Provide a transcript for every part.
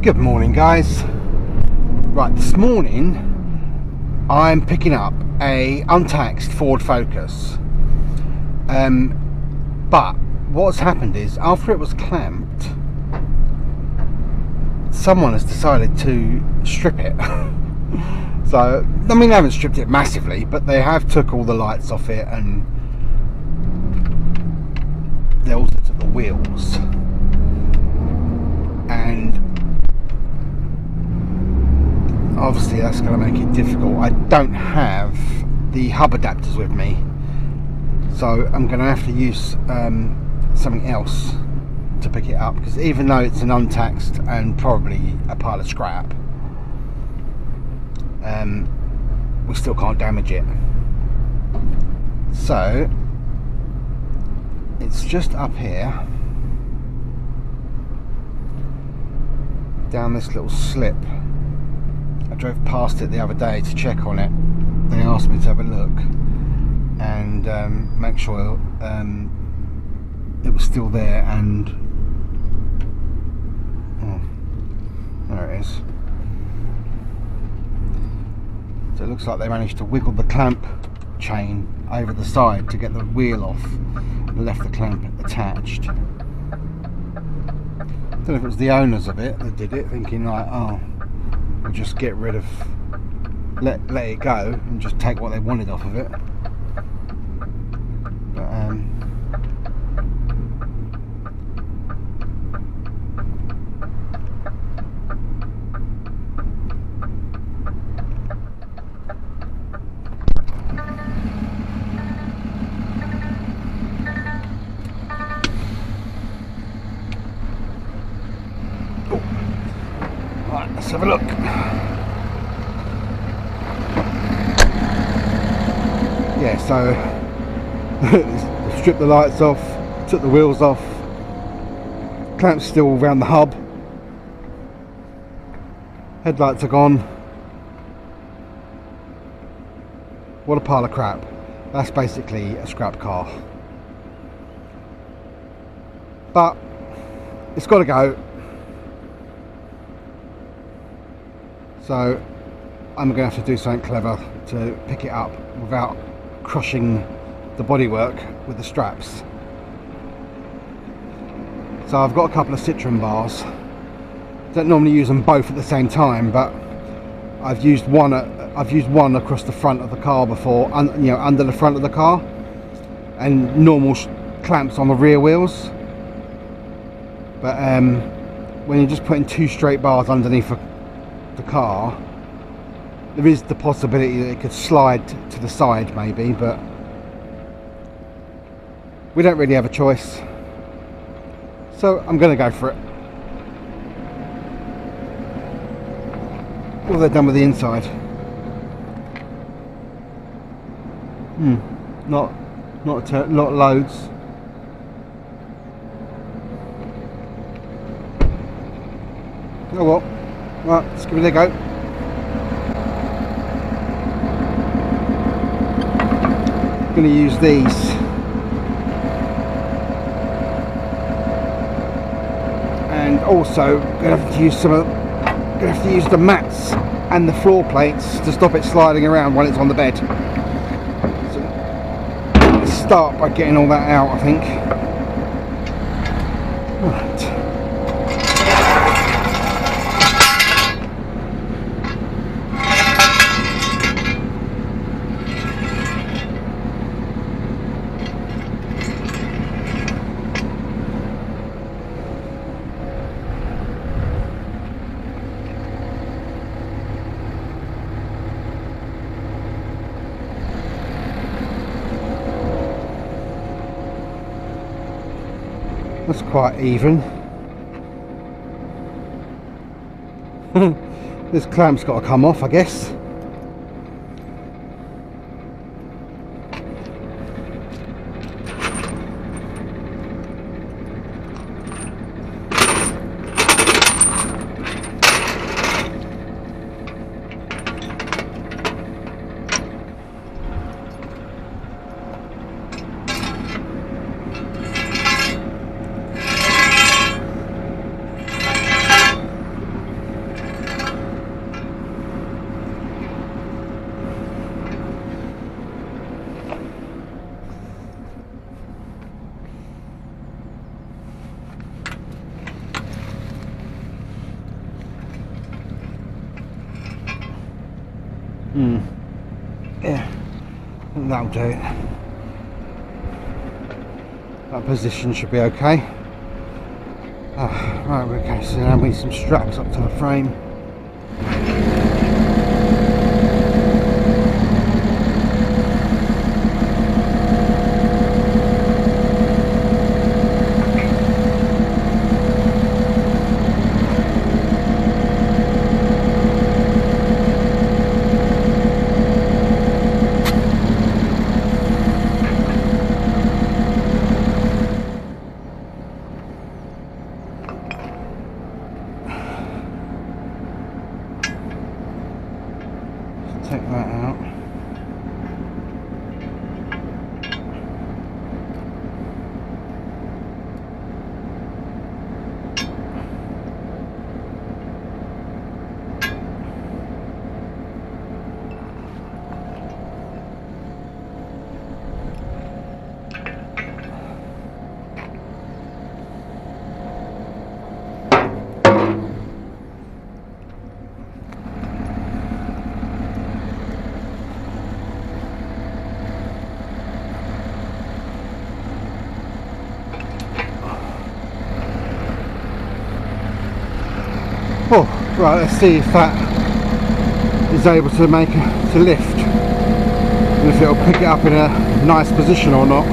Good morning, guys. Right, this morning I'm picking up a untaxed Ford Focus, but what's happened is after it was clamped, someone has decided to strip it. So I mean, they haven't stripped it massively, but they have took all the lights off it, and they also took the wheels, and obviously that's going to make it difficult. I don't have the hub adapters with me, so I'm going to have to use something else to pick it up, because even though it's an untaxed and probably a pile of scrap, we still can't damage it. So it's just up here down this little slip. I drove past it the other day to check on it. They asked me to have a look and make sure it was still there, and there it is. So it looks like they managed to wiggle the clamp chain over the side to get the wheel off and left the clamp attached. I don't know if it was the owners of it that did it, thinking like, oh, we'll just get rid of, let it go and just take what they wanted off of it. But right, let's have a look. Yeah, so stripped the lights off, took the wheels off, clamps still around the hub, headlights are gone. What a pile of crap. That's basically a scrap car, but it's got to go. So I'm going to have to do something clever to pick it up without crushing the bodywork with the straps. So I've got a couple of Citroen bars. Don't normally use them both at the same time, but I've used one across the front of the car before, under the front of the car, and normal clamps on the rear wheels. But when you're just putting two straight bars underneath the car, there is the possibility that it could slide to the side maybe, but we don't really have a choice, so I'm going to go for it. What have they done with the inside? Not loads. Oh well, right, let's give it a go. Going to use these, and also going to have to use the mats and the floor plates to stop it sliding around when it's on the bed. So let's start by getting all that out, I think. Right. That's quite even. This clamp's got to come off, I guess. Yeah, that'll do it. That position should be okay. Right, okay, so now we need some straps up to the frame. Take that out. Oh, right, let's see if that is able to to lift, and if it'll pick it up in a nice position or not.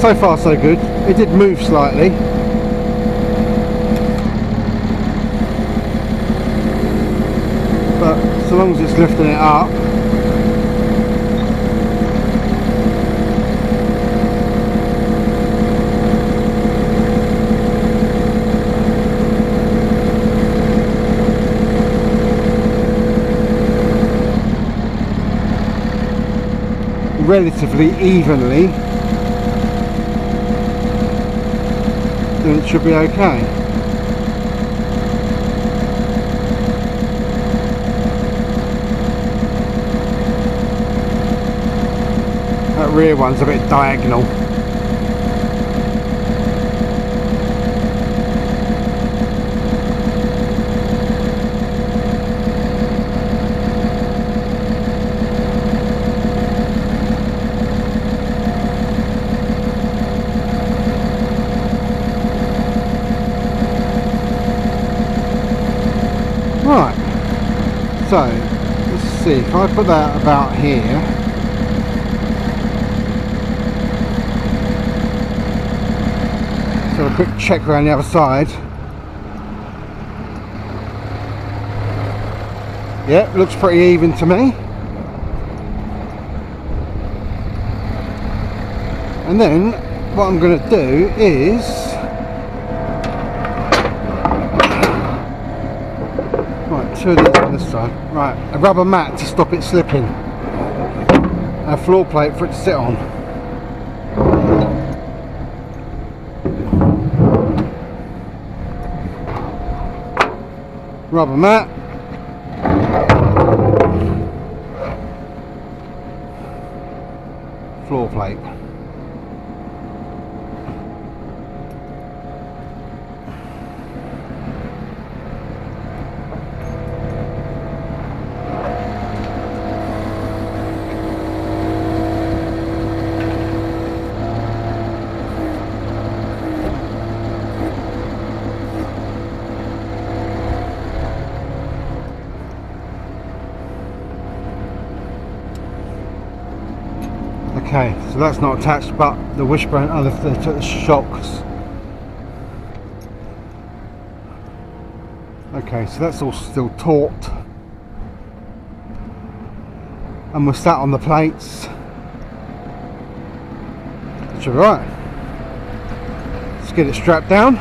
So far so good. It did move slightly. But so long as it's lifting it up, relatively evenly, then it should be okay. That rear one's a bit diagonal. Right, so let's see, if I put that about here, so a quick check around the other side. Yeah, looks pretty even to me. And then what I'm going to do is two of these on this side. Right, a rubber mat to stop it slipping. A floor plate for it to sit on. Rubber mat. Floor plate. Okay, so that's not attached, but the wishbone, the shocks. Okay, so that's all still taut, and we're sat on the plates. Should be right. Let's get it strapped down.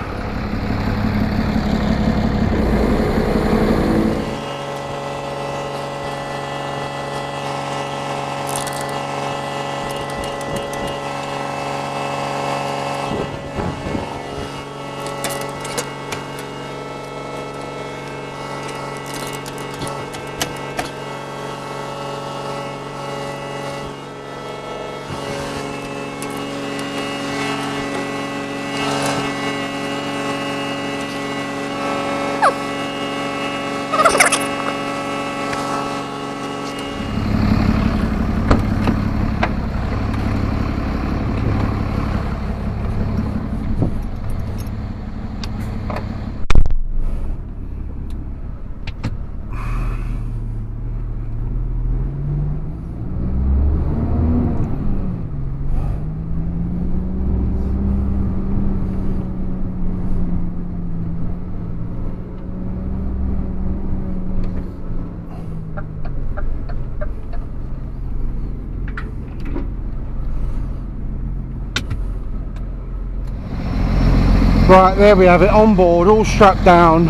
Right, there we have it, on board, all strapped down.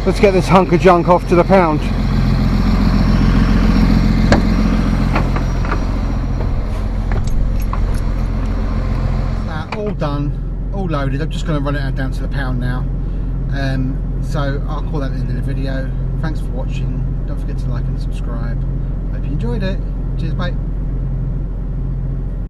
Let's get this hunk of junk off to the pound. All done, all loaded. I'm just going to run it down to the pound now. So I'll call that the end of the video. Thanks for watching. Don't forget to like and subscribe. Hope you enjoyed it. Cheers, mate.